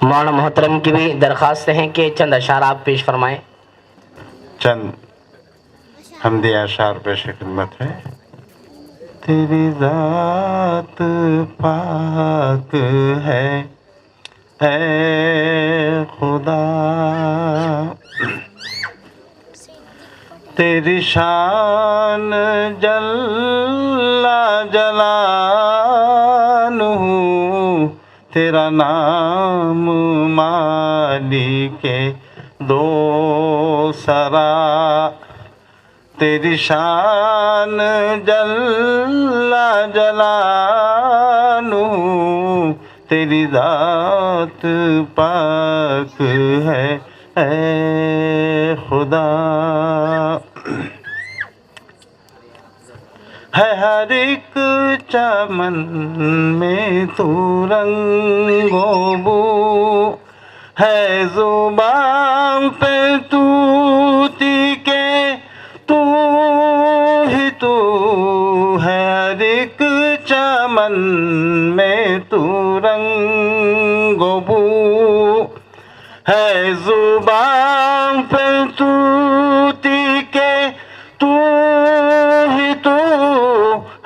مولانا محترم کی بھی درخواست ہیں کہ چند اشعار آپ پیش فرمائیں۔ چند حمدی اشعار پیش خدمت ہے۔ تیری ذات پاک ہے اے خدا، تیری شان جل جلالہ، تیرا نام مالک دو سرا، تیری شان جل جلالہ، تیری ذات پاک ہے اے خدا۔ ہے ہر ایک چمن میں تو رنگ و بو، ہے زبان پہ طوطی کے تو ہی تو، ہے ہر ایک چمن میں تو رنگ و بو، ہے زبان پہ طوطی کے تو ہی تو،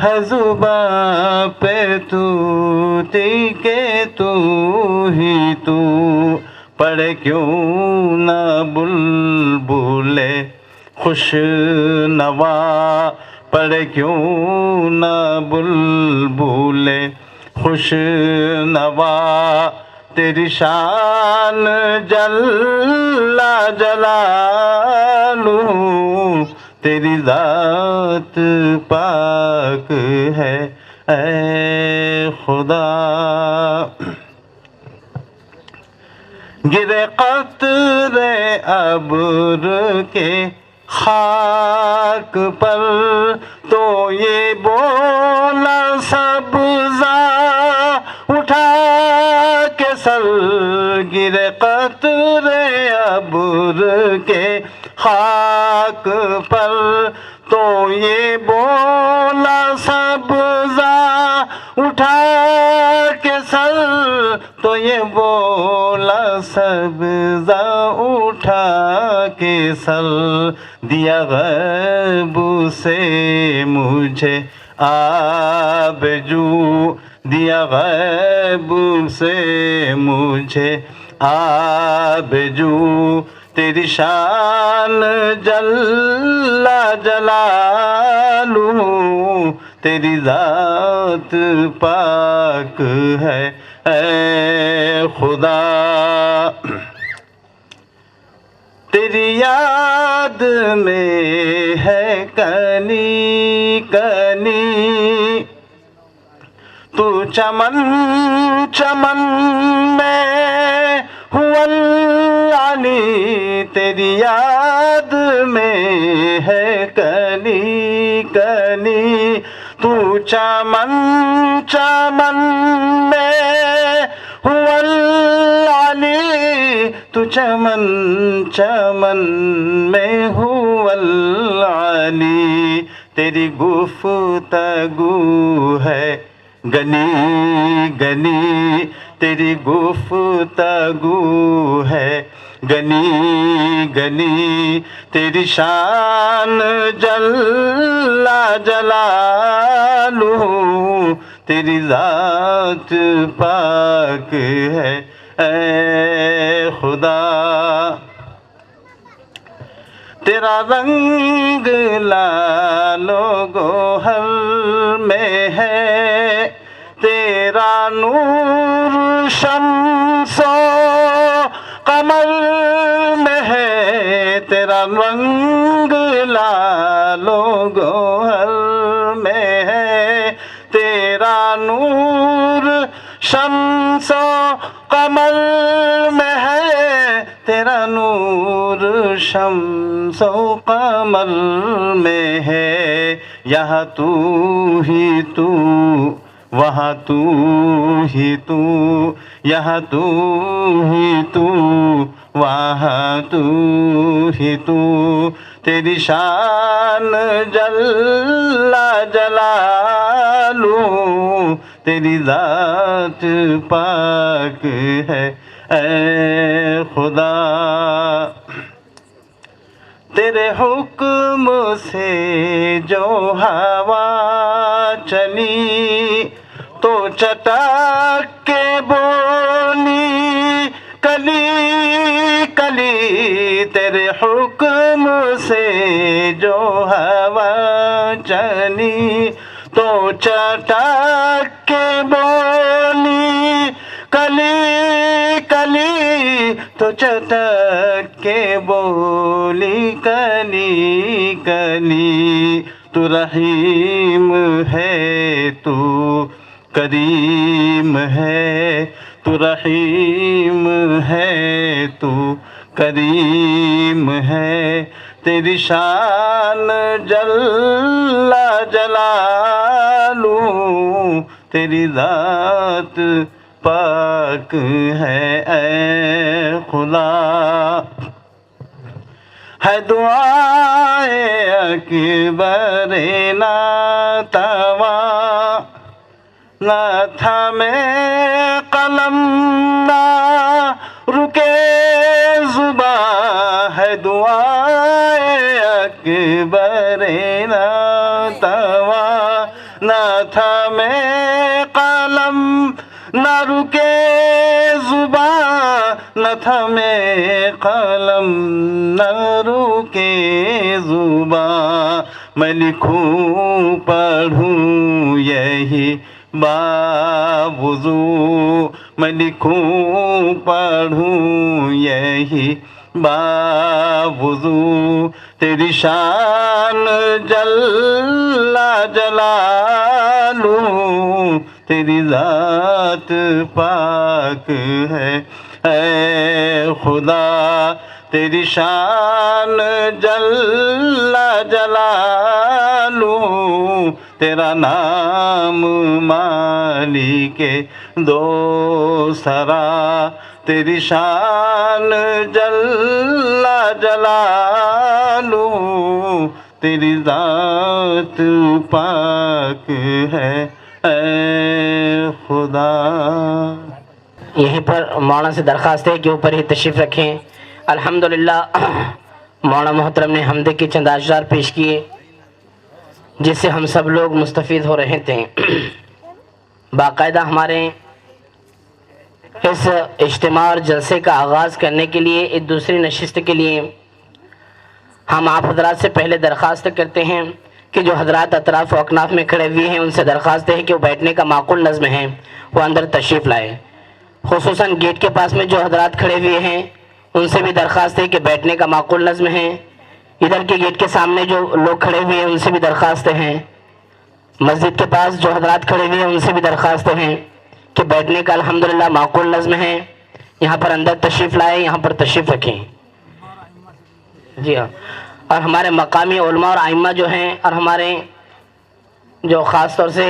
ہے زبان پہ طوطی کے تو ہی تو، پڑھے کیوں نہ بلبل خوش نوا، پڑھے کیوں نہ بلبل خوش نوا، تیری شان جل جلالہ، تیری ذات پاک ہے اے خدا۔ گرے قطرے ابر کے خاک پر تو یہ بولا سبزہ اٹھا کے سر، گرے قطرے ابر کے خاک پر تو یہ بولا سبزہ اٹھا کے سر، تو یہ بولا سبزہ اٹھا کے سر، دیا غیب سے مجھے آب جو، دیا غیب سے مجھے آب جو، تیری شان جل جلالہ، تیری ذات پاک ہے اے خدا۔ تیری یاد میں ہے کنی کنی، تو چمن چمن میں ہوا العلی، تیری یاد میں ہے کنی کنی، تو چمن چمن میں ہوا العلی، تو چمن چمن میں ہوا العلی، تیری گفتگو ہے گنی گنی، تیری گفتگو ہے گنی گنی، تیری شان جل جلالہ، تیری ذات پاک ہے اے خدا۔ تیرا رنگ لال و گوہر میں ہے، تیرا نور شمس و قمر میں ہے، تیرا رنگ لال و گوہر میں ہے، تیرا نور شمس و قمر میں ہے، تیرا نور شمس و قمر میں ہے، یہاں تو ہی تو وہاں تو ہی تو، یہاں تو ہی تو وہاں تو ہی تو، تیری شان جل جلالہ، تیری ذات پاک ہے اے خدا تیرے حکم سے جو ہوا چلی تو چٹک کے بولی کلی کلی، تیرے حکم سے جو ہوا چلی تو چٹک کے بولی کلی کلی، تو چٹک کے بولی کلی کلی، تو رحیم ہے تو کریم ہے، تو رحیم ہے تو کریم ہے، تیری شان جل جلالہ، تیری ذات پاک ہے اے خدا۔ ہے دعائے اکبر ناتواں، نہ تھمے قلم نہ رکے زباں، ہے دعائے اکبر ناتواں، نہ تھمے قلم نہ رکے زباں، نہ تھمے قلم نہ رکے زباں، میں لکھوں پڑھوں یہی باوضو، میں لکھوں پڑھوں یہی باوضو، تیری شان جل جلالہ، تیری ذات پاک ہے اے خدا، تیری شان جل جلالہ، تیرا نام مالک دو سرا، تیری شان جل جلالہ، تیری ذات پاک ہے اے خدا۔ یہیں پر مولانا سے درخواست ہے کہ اوپر ہی تشریف رکھیں۔ الحمدللہ مولانا محترم نے حمد کے چند اشعار پیش کیے جس سے ہم سب لوگ مستفید ہو رہے تھے۔ باقاعدہ ہمارے اس اجتماع اور جلسے کا آغاز کرنے کے لیے، ایک دوسری نشست کے لیے ہم آپ حضرات سے پہلے درخواست کرتے ہیں کہ جو حضرات اطراف و اکناف میں کھڑے ہوئے ہیں ان سے درخواست ہے کہ وہ بیٹھنے کا معقول نظم ہے وہ اندر تشریف لائے۔ خصوصاً گیٹ کے پاس میں جو حضرات کھڑے ہوئے ہیں ان سے بھی درخواست ہے کہ بیٹھنے کا معقول نظم ہے۔ ادھر کے گیٹ کے سامنے جو لوگ کھڑے ہوئے ہیں ان سے بھی درخواست ہیں۔ مسجد کے پاس جو حضرات کھڑے ہوئے ہیں ان سے بھی درخواست ہیں کہ بیٹھنے کا الحمدللہ معقول نظم ہے، یہاں پر اندر تشریف لائے، یہاں پر تشریف رکھیں۔ جی ہاں، اور ہمارے مقامی علماء اور ائمہ جو ہیں، اور ہمارے جو خاص طور سے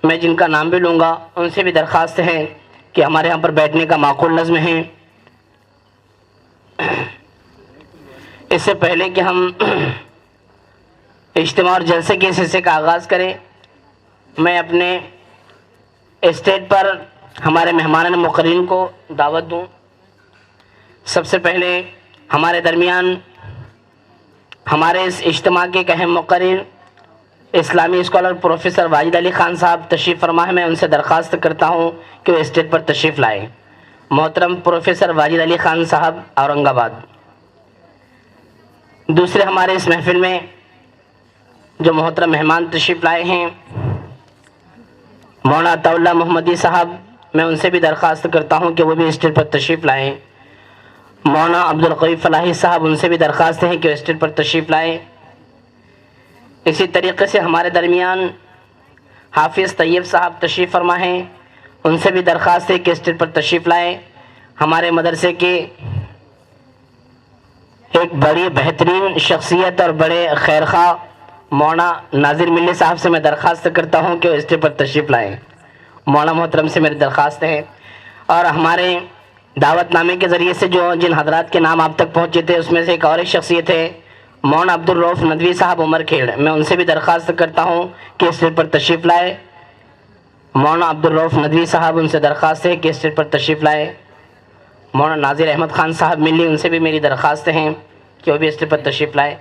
میں جن کا نام بھی لوں گا ان سے بھی درخواست ہے کہ ہمارے یہاں پر بیٹھنے کا معقول نظم ہے۔ اس سے پہلے کہ ہم اجتماع اور جلسے کے اس حصے کا آغاز کریں، میں اپنے اسٹیج پر ہمارے مہمان مقررین کو دعوت دوں۔ سب سے پہلے ہمارے درمیان ہمارے اس اجتماع کے ایک اہم مقرر اسلامی اسکالر پروفیسر واجد علی خان صاحب تشریف فرما ہے، میں ان سے درخواست کرتا ہوں کہ وہ اسٹیج پر تشریف لائے۔ محترم پروفیسر واجد علی خان صاحب، اورنگ آباد۔ دوسرے ہمارے اس محفل میں جو محترم مہمان تشریف لائے ہیں مولانا عطا اللہ محمدی صاحب، میں ان سے بھی درخواست کرتا ہوں کہ وہ بھی اسٹیج پر تشریف لائیں۔ مولانا عبدالقوی فلاحی صاحب، ان سے بھی درخواست ہے کہ وہ اسٹیج پر تشریف لائیں۔ اسی طریقے سے ہمارے درمیان حافظ طیب صاحب تشریف فرما ہیں، ان سے بھی درخواست ہے کہ اسٹیج پر تشریف لائیں۔ ہمارے مدرسے کے ایک بڑی بہترین شخصیت اور بڑے خیرخواہ مولانا ناظر ملی صاحب سے میں درخواست کرتا ہوں کہ وہ اسٹیج پر تشریف لائیں۔ مولانا محترم سے میری درخواست ہے۔ اور ہمارے دعوت نامے کے ذریعے سے جو جن حضرات کے نام آپ تک پہنچے تھے اس میں سے ایک اور ایک شخصیت ہے مولانا عبدالرؤف ندوی صاحب عمر کھیڑ، میں ان سے بھی درخواست کرتا ہوں کہ اسٹیج پر تشریف لائے۔ مولانا عبدالرؤف ندوی صاحب، ان سے درخواست ہے کہ اسٹیج پر تشریف لائے۔ مولانا ناظر احمد خان صاحب ملی، ان سے بھی میری درخواست ہیں کہ وہ بھی اسٹیج پر تشریف لائے۔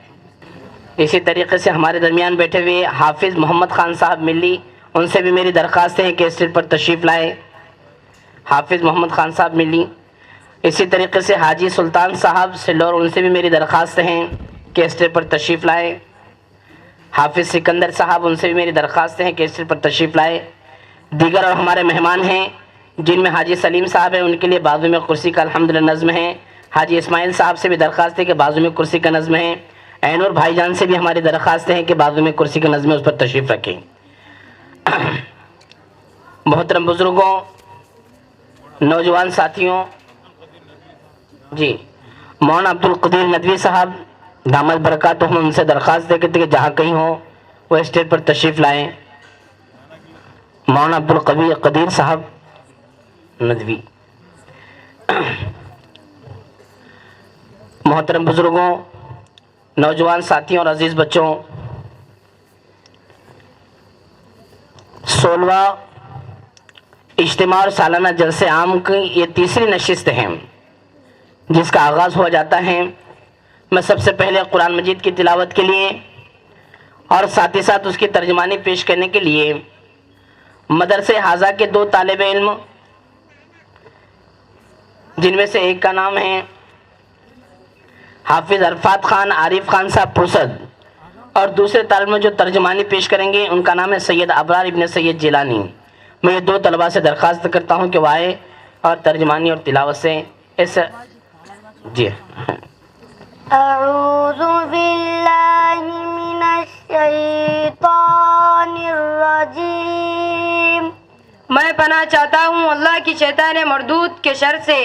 اسی طریقے سے ہمارے درمیان بیٹھے ہوئے حافظ محمد خان صاحب ملی، ان سے بھی میری درخواست ہے کہ اسٹیج پر تشریف لائے۔ حافظ محمد خان صاحب ملی۔ اسی طریقے سے حاجی سلطان صاحب سلور، ان سے بھی میری درخواست ہیں کہ اسٹیج پر تشریف لائے۔ حافظ سکندر صاحب، ان سے بھی میری درخواست ہے کہ اسٹیج پر تشریف لائے۔ دیگر اور ہمارے مہمان ہیں جن میں حاجی سلیم صاحب ہیں، ان کے لیے بازو میں کرسی کا الحمدللہ نظم ہے۔ حاجی اسماعیل صاحب سے بھی درخواست ہے کہ بازو میں کرسی کا نظم ہے۔ اینور بھائی جان سے بھی ہماری درخواست ہے کہ بازو میں کرسی کا نظم ہے، اس پر تشریف رکھیں۔ محترم بزرگوں، نوجوان ساتھیوں، جی مولانا عبد القدیر ندوی صاحب دامت برکاتہم، ان سے درخواست ہے کہ جہاں کہیں ہو وہ اسٹیج پر تشریف لائیں۔ مولانا عبد القدیر صاحب ندوی۔ محترم بزرگوں، نوجوان ساتھیوں اور عزیز بچوں، 16واں اجتماع اور سالانہ جلسے عام کی یہ تیسری نشست ہے جس کا آغاز ہوا جاتا ہے۔ میں سب سے پہلے قرآن مجید کی تلاوت کے لیے اور ساتھ ہی ساتھ اس کی ترجمانی پیش کرنے کے لیے مدرسے حاضہ کے 2 طالب علم، جن میں سے ایک کا نام ہے حافظ عرفات خان عارف خان صاحب پرسد، اور دوسرے طالب علم جو ترجمانی پیش کریں گے ان کا نام ہے سید ابرار ابن سید جیلانی۔ میں یہ 2 طلباء سے درخواست کرتا ہوں کہ وہ آئے اور ترجمانی اور تلاوت سے اس جی اعوذ باللہ من الشیطان الرجیم، میں پناہ چاہتا ہوں اللہ کی شیطان مردود کے شر سے۔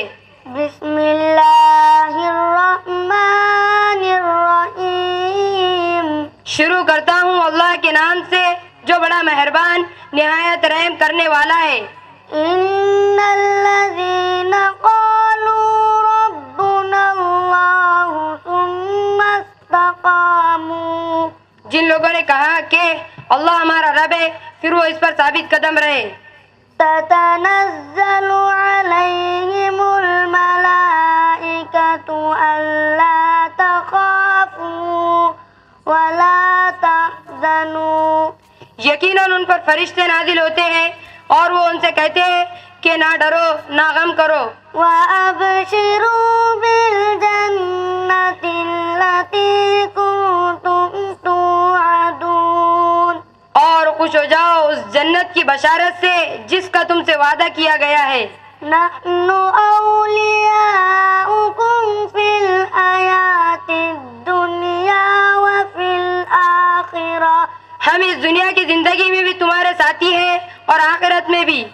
بسم اللہ الرحمن الرحیم، شروع کرتا ہوں اللہ کے نام سے جو بڑا مہربان نہایت رحم کرنے والا ہے۔ ان الذین قالوا ربنا اللہ ثم استقاموا، جن لوگوں نے کہا کہ اللہ ہمارا رب ہے پھر وہ اس پر ثابت قدم رہے۔ تتنزل علیہم الملائکۃ الا تخافوا ولا تحزنوا، یقیناً ان پر فرشتے نازل ہوتے ہیں اور وہ ان سے کہتے ہیں کہ نہ ڈرو نہ غم کرو، وَأَبْشِرُوا بِالْجَنَّةِ الَّتِي كُنتُمْ تُوعَدُونَ، اور خوش ہو جاؤ اس جنت کی بشارت سے جس کا تم سے وعدہ کیا گیا ہے۔ نَحْنُ أَوْلِيَاؤُكُمْ فِي الْحَيَاةِ الدُّنْيَا وَفِي الْآخِرَةِ، ہم اس دنیا کی زندگی میں بھی تمہارے ساتھی ہیں اور آخرت میں بھی۔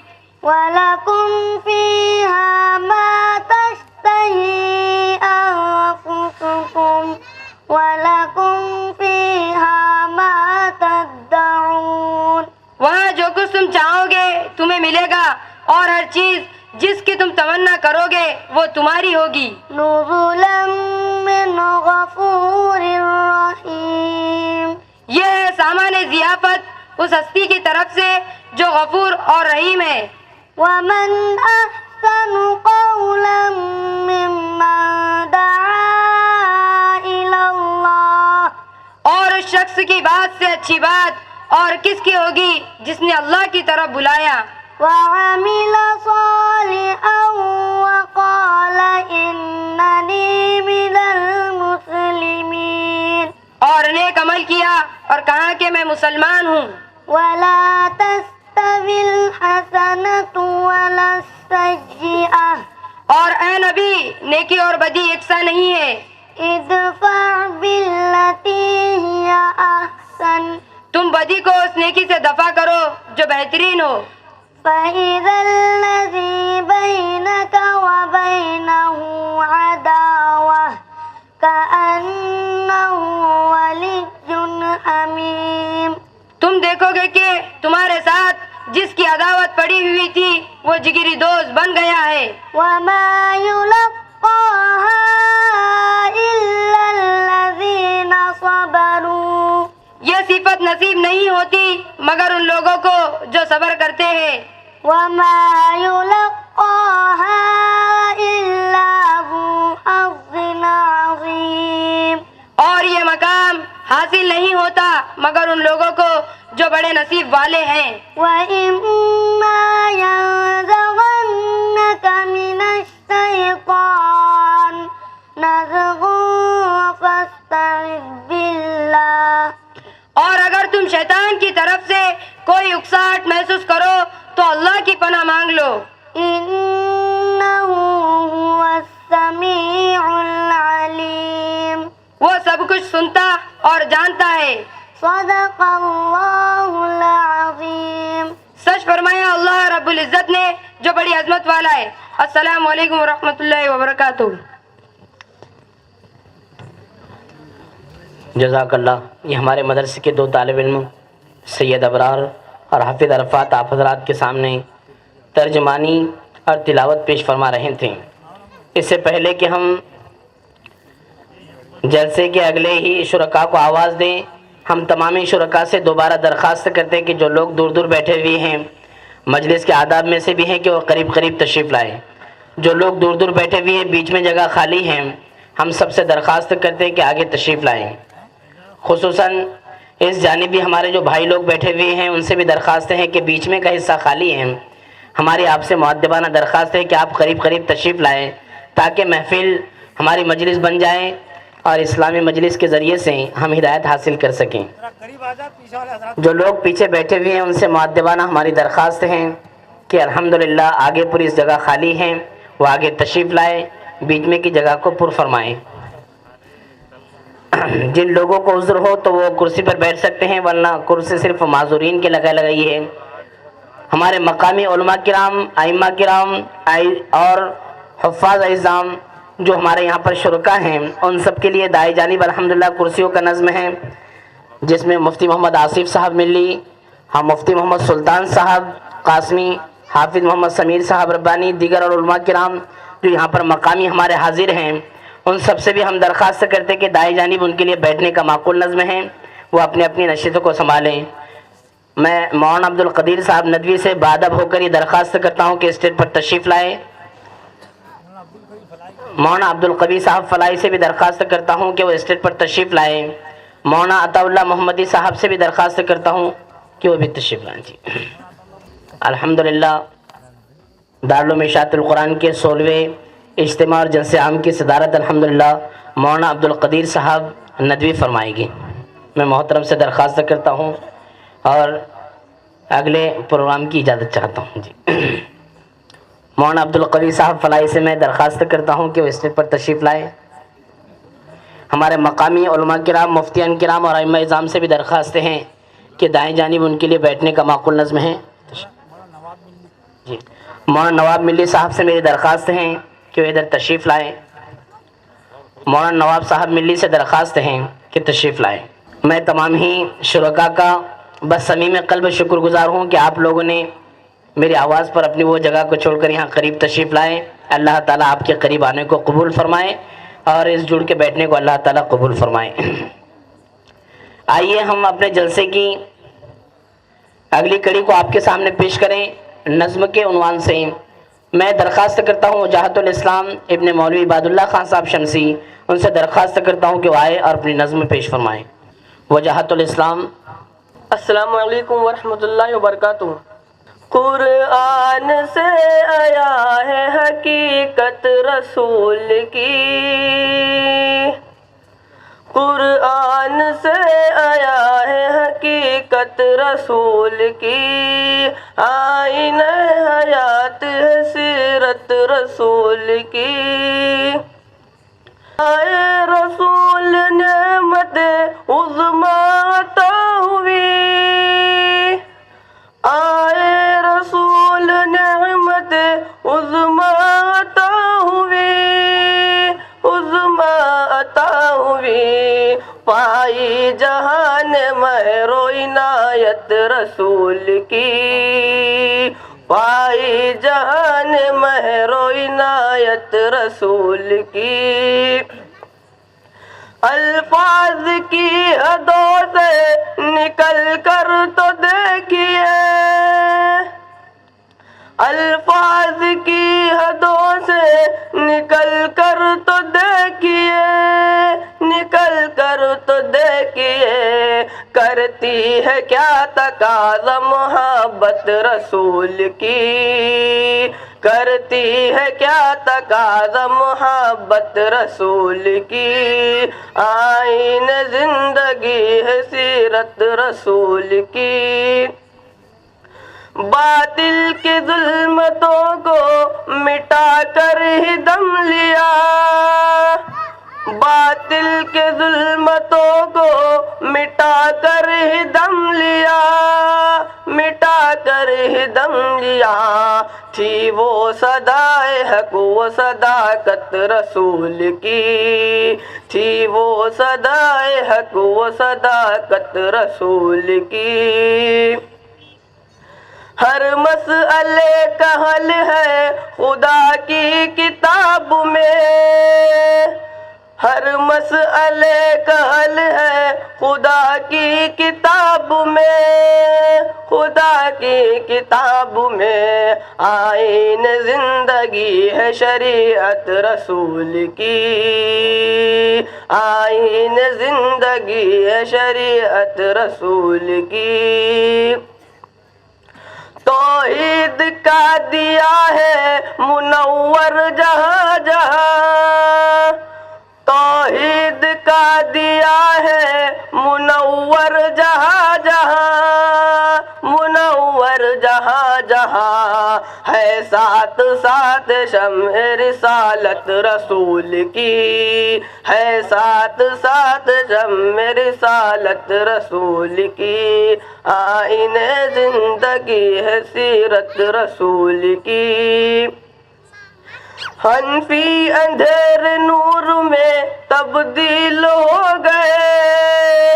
وَلَكُمْ فِيهَا مَا تَشْتَهِي أَنفُسُكُمْ وَلَكُمْ فِيهَا مَا تَدَّعُونَ، وہاں جو کچھ تم چاہو گے تمہیں ملے گا اور ہر چیز جس کی تم تمنا کرو گے وہ تمہاری ہوگی۔ نُزُلًا مِّنْ غَفُورٍ رَّحِيمٍ، یہ ہے سامان ضیافت اس ہستی کی طرف سے جو غفور اور رحیم ہے۔ وَمَنْ أَحْسَنُ قَوْلًا مِّمَّن دَعَا إِلَى اللَّهِ، اور اس شخص کی بات سے اچھی بات اور کس کی ہوگی جس نے اللہ کی طرف بلایا۔ وَعَمِلَ صَالِحًا وَقَالَ إِنَّنِي مِنَ الْمُسْلِمِينَ، اور نیک عمل کیا اور کہا کہ میں مسلمان ہوں۔ وَلَا تَسْتَوِي الْحَسَنَةُ وَلَا السَّيِّئَةُ، اور اے نبی نیکی اور بدی یکساں نہیں ہے۔ ادفع بالتي هي أحسن، تم بدی کو اس نیکی سے دفع کرو جو بہترین ہو۔ فإذا الذي بينك وبينه عداوة كأنه ولي حميم، تم دیکھو گے کہ تمہارے ساتھ جس کی عداوت پڑی ہوئی تھی وہ جگری دوست بن گیا ہے۔ وما يلقاها إلا الذين صبروا، یہ صفت نصیب نہیں ہوتی مگر ان لوگوں کو جو صبر کرتے ہیں۔ وما يلقاها إلا ذو حظ عظيم. اور یہ مقام حاصل نہیں ہوتا مگر ان لوگوں کو جو بڑے نصیب والے ہیں. وإما ينزغنك من الشيطان نزغ فاستعذ بالله. اور اگر تم شیطان کی طرف سے کوئی اکساہٹ محسوس کرو تو اللہ کی پناہ مانگ لو. إنه هو السميع العليم. وہ سب کچھ سنتا اور جانتا ہے. صدق اللہ العظیم. سچ فرمایا اللہ رب العزت نے جو بڑی عظمت والا ہے. السلام علیکم ورحمۃ اللہ وبرکاتہ. جزاک اللہ. یہ ہمارے مدرسے کے 2 طالب علم سید ابرار اور حافظ عرفات آپ حضرات کے سامنے ترجمانی اور تلاوت پیش فرما رہے تھے. اس سے پہلے کہ ہم جلسے کے اگلے ہی شرکاء کو آواز دیں، ہم تمامی شرکاء سے دوبارہ درخواست کرتے ہیں کہ جو لوگ دور دور بیٹھے ہوئے ہیں، مجلس کے آداب میں سے بھی ہیں کہ وہ قریب قریب تشریف لائیں. جو لوگ دور دور بیٹھے ہوئے ہیں، بیچ میں جگہ خالی ہیں، ہم سب سے درخواست کرتے ہیں کہ آگے تشریف لائیں. خصوصاً اس جانب بھی ہمارے جو بھائی لوگ بیٹھے ہوئے ہیں ان سے بھی درخواست ہے کہ بیچ میں کا حصہ خالی ہے. ہماری آپ سے مؤدبانہ درخواست ہے کہ آپ قریب قریب تشریف لائیں تاکہ محفل ہماری مجلس بن جائے اور اسلامی مجلس کے ذریعے سے ہم ہدایت حاصل کر سکیں. جو لوگ پیچھے بیٹھے ہوئے ہیں ان سے مؤدبانہ ہماری درخواست ہے کہ الحمدللہ آگے پوری اس جگہ خالی ہیں، وہ آگے تشریف لائیں، بیچ میں کی جگہ کو پر فرمائیں. جن لوگوں کو عذر ہو تو وہ کرسی پر بیٹھ سکتے ہیں، ورنہ کرسی صرف معذورین کے لگائی ہے. ہمارے مقامی علماء کرام، ائمہ کرام اور حفاظ اعظام جو ہمارے یہاں پر شرکاء ہیں ان سب کے لیے دائیں جانب الحمدللہ کرسیوں کا نظم ہے، جس میں مفتی محمد آصف صاحب ملی، ہم مفتی محمد سلطان صاحب قاسمی، حافظ محمد سمیر صاحب ربانی، دیگر اور علماء کرام جو یہاں پر مقامی ہمارے حاضر ہیں، ان سب سے بھی ہم درخواست کرتے ہیں کہ دائیں جانب ان کے لیے بیٹھنے کا معقول نظم ہے، وہ اپنی اپنی نشستوں کو سنبھالیں. میں مولانا عبد القدیر صاحب ندوی سے بادب ہو کر یہ درخواست کرتا ہوں کہ اسٹیج پر تشریف لائیں. مولانا عبد القوی صاحب فلاحی سے بھی درخواست کرتا ہوں کہ وہ اسٹیج پر تشریف لائیں. مولانا عطا اللہ محمدی صاحب سے بھی درخواست کرتا ہوں کہ وہ بھی تشریف لائیں. جی الحمدللہ دارالعلوم اشاعت القرآن کے 16ویں اجتماع اور جلسے عام کی صدارت الحمدللہ مولانا عبد القدیر صاحب ندوی فرمائے گی. میں محترم سے درخواست کرتا ہوں اور اگلے پروگرام کی اجازت چاہتا ہوں. جی مولانا عبد القوی صاحب فلاحی سے میں درخواست کرتا ہوں کہ وہ اسٹیج پر تشریف لائیں. ہمارے مقامی علماء کرام، مفتیان کرام اور ائمہ اعظام سے بھی درخواست ہیں کہ دائیں جانب ان کے لیے بیٹھنے کا معقول نظم ہے. جی مولانا نواب ملی صاحب سے میری درخواست ہے کہ وہ ادھر تشریف لائیں. مولانا نواب صاحب ملی سے درخواست ہیں کہ تشریف لائیں. میں تمام ہی شرکاء کا بس صمیم قلب شکر گزار ہوں کہ آپ لوگوں نے میری آواز پر اپنی وہ جگہ کو چھوڑ کر یہاں قریب تشریف لائیں. اللہ تعالیٰ آپ کے قریب آنے کو قبول فرمائے اور اس جڑ کے بیٹھنے کو اللہ تعالیٰ قبول فرمائے. آئیے ہم اپنے جلسے کی اگلی کڑی کو آپ کے سامنے پیش کریں نظم کے عنوان سے. میں درخواست کرتا ہوں وجاہت الاسلام ابن مولوی عباد اللہ خان صاحب شمسی، ان سے درخواست کرتا ہوں کہ وہ آئے اور اپنی نظم پیش فرمائیں. وجاہت الاسلام. السلام علیکم ورحمۃ اللہ وبرکاتہ. قرآن سے آیا ہے حقیقت رسول کی، قرآن سے آیا ہے حقیقت رسول کی، آئینہ حیات ہے سیرت رسول کی. آئے رسول نعمت عظمیٰ عطا ہوئی، آئے رسول نعمت عظمیٰ عطا ہوئی، عظمیٰ عطا ہوئی، پائی جہان مہر و عنایت رسول کی، پائی جہان مہر و عنایت رسول کی. الفاظ کی حدوں سے نکل کر تو دیکھیے، الفاظ کی حدوں سے نکل کر تو دیکھیے، نکل کر تو دیکھیے، کرتی ہے کیا تقاضا محبت رسول کی، کرتی ہے کیا تقاضا محبت رسول کی، آئین زندگی ہے سیرت رسول کی، باطل کی ظلمتوں کو مٹا کر ہی دم لیا، باطل کے ظلمتوں کو مٹا کر ہی دم لیا، مٹا کر ہی دم لیا، تھی وہ صدائے حق و صداقت رسول کی، تھی وہ صدائے حق و صداقت رسول کی، ہر مسئلے کا حل ہے خدا کی کتاب میں، ہر مسئلے کا حل ہے خدا کی کتاب میں، خدا کی کتاب میں، آئین زندگی ہے شریعت رسول کی، آئین زندگی ہے شریعت رسول کی، توحید کا دیا ہے منور جہاں جہاں، توحید کا دیا ہے منور جہاں جہاں، منور جہاں جہاں، ہے ساتھ ساتھ شمع رسالت رسول کی، ہے ساتھ ساتھ شمع رسالت رسول کی، آئین زندگی ہے سیرت رسول کی، حنفی اندھیر نور میں تبدیل ہو گئے،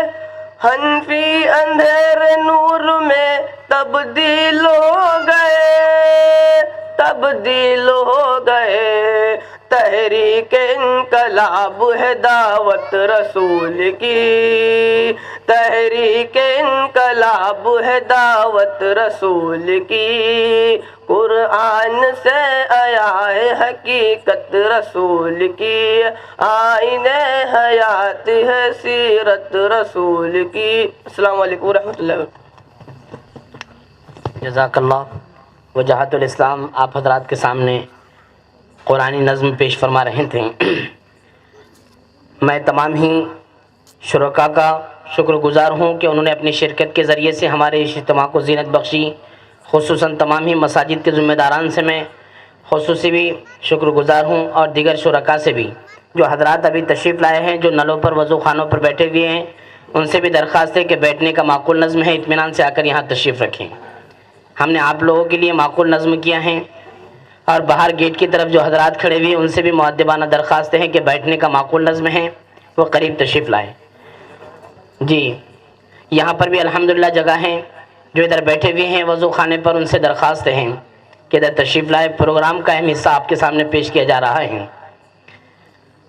حنفی اندھیر نور میں تبدیل ہو گئے، تبدیل ہو گئے، تحریک انقلاب ہے دعوت رسول کی، تحریک انقلاب ہے دعوت رسول کی، قرآن سے آیا ہے حقیقت رسول کی، آئین حیات ہے سیرت رسول کی۔ السلام علیکم ورحمۃ اللہ۔ جزاک اللہ۔ وجاہت الاسلام آپ حضرات کے سامنے قرآنی نظم پیش فرما رہے تھے۔ میں تمام ہی شرکاء کا شکر گزار ہوں کہ انہوں نے اپنی شرکت کے ذریعے سے ہمارے اس اجتماع کو زینت بخشی، خصوصاً تمام ہی مساجد کے ذمہ داران سے میں خصوصی بھی شکر گزار ہوں، اور دیگر شرکاء سے بھی جو حضرات ابھی تشریف لائے ہیں، جو نلوں پر وضو خانوں پر بیٹھے ہوئے ہیں، ان سے بھی درخواست ہے کہ بیٹھنے کا معقول نظم ہے، اطمینان سے آ کر یہاں تشریف رکھیں۔ ہم نے آپ لوگوں کے لیے معقول نظم کیا ہے، اور باہر گیٹ کی طرف جو حضرات کھڑے ہوئے ہیں ان سے بھی مؤدبانہ درخواست ہے کہ بیٹھنے کا معقول نظم ہے، وہ قریب تشریف لائیں۔ جی یہاں پر بھی الحمدللہ جگہ ہیں، جو ادھر بیٹھے ہوئے ہیں وضو خانے پر، ان سے درخواست ہے کہ ادھر تشریف لائے۔ پروگرام کا اہم حصہ آپ کے سامنے پیش کیا جا رہا ہے۔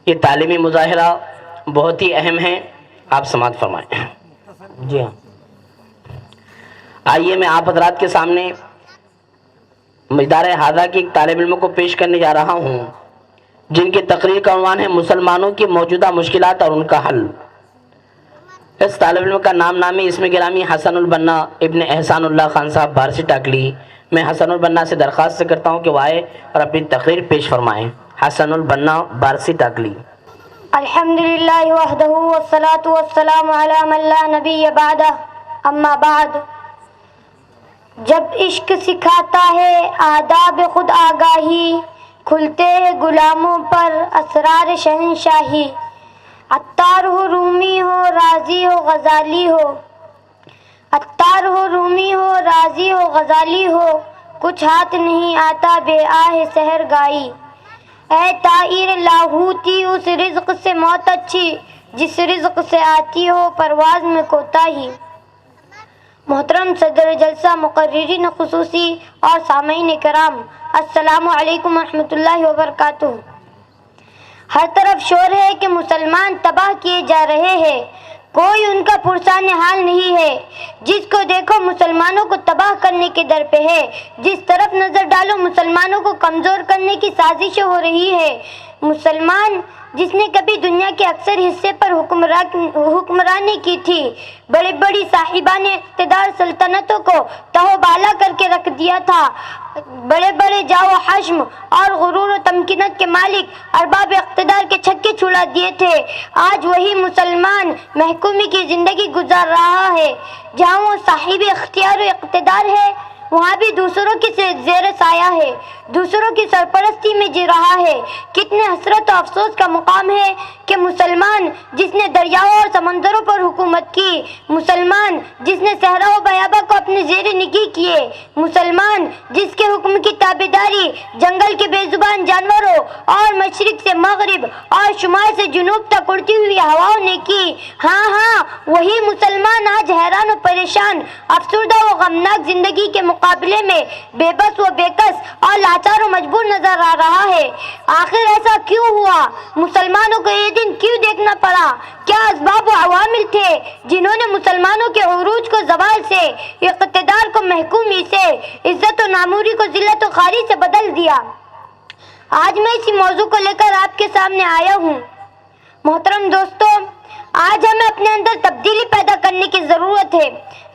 یہ تعلیمی مظاہرہ بہت ہی اہم ہے، آپ سماعت فرمائیں۔ جی ہاں، آئیے میں آپ حضرات کے سامنے ادارہ ہادہ کی ایک طالب علم کو پیش کرنے جا رہا ہوں، جن کی تقریر کا عنوان ہے مسلمانوں کی موجودہ مشکلات اور ان کا حل۔ اس طالب علم کا نامی اسم گرامی حسن البنا ابن احسان اللہ خان صاحب بارسی ٹاکلی۔ میں حسن البنا سے درخواست کرتا ہوں کہ وہ آئے اور اپنی تقریر پیش فرمائیں۔ حسن البنا بارسی ٹاکلی۔ الحمدللہ وحدہ والصلاة والسلام علی من لا نبی بعدہ، اما بعد۔ جب عشق سکھاتا ہے آداب خود آگاہی، کھلتے ہیں غلاموں پر اسرار شہنشاہی۔ عطار ہو رومی ہو رازی ہو غزالی ہو، عطار ہو رومی ہو رازی ہو غزالی ہو، کچھ ہاتھ نہیں آتا بے آہ سحر گائی۔ اے طائر لاہوتی اس رزق سے موت اچھی، جس رزق سے آتی ہو پرواز میں کوتاہی۔ محترم صدر جلسہ، مقررین خصوصی اور سامعین کرام، السلام علیکم ورحمۃ اللہ وبرکاتہ۔ ہر طرف شور ہے کہ مسلمان تباہ کیے جا رہے ہیں، کوئی ان کا پرسان حال نہیں ہے. جس کو دیکھو مسلمانوں کو تباہ کرنے کے در پہ ہے. جس طرف نظر ڈالو مسلمانوں کو کمزور کرنے کی سازشیں ہو رہی ہے. مسلمان جس نے کبھی دنیا کے اکثر حصے پر حکمرانی کی تھی، بڑی بڑی صاحبان اقتدار سلطنتوں کو تہو بالا کر کے رکھ دیا تھا، بڑے بڑے جاو حشم اور غرور و تمکنت کے مالک ارباب اقتدار کے چھکے چھڑا دیے تھے، آج وہی مسلمان محکومی کی زندگی گزار رہا ہے. جہاں وہ صاحب اختیار و اقتدار ہے، وہاں بھی دوسروں کی زیر سایہ ہے، دوسروں کی سرپرستی میں جی رہا ہے. کتنے حسرت و افسوس کا مقام ہے کہ مسلمان جس نے دریاؤں اور سمندروں پر حکومت کی، مسلمان جس نے صحرا و بیاباں کو اپنے زیر نگی کیے، مسلمان جس کے حکم کی تابعداری جنگل کے بے زبان جانوروں اور مشرق سے مغرب اور شمال سے جنوب تک اڑتی ہوئی ہواؤں نے کی، ہاں وہی مسلمان آج حیران و پریشان، افسردہ و غمناک زندگی کے مقابلے میں بے بس و بے کس اور لاچار و مجبور نظر آ رہا ہے. آخر ایسا کیوں ہوا؟ مسلمانوں کو یہ دن کیوں دیکھنا پڑا؟ کیا اسباب و عوامل تھے جنہوں نے مسلمانوں کے عروج کو زوال سے، اقتدار کو محکومی سے، عزت و ناموری کو ذلت و خواری سے بدل دیا؟ آج میں اسی موضوع کو لے کر آپ کے سامنے آیا ہوں. محترم دوستو، آج ہمیں اپنے اندر تبدیلی پیدا کرنے کی ضرورت ہے،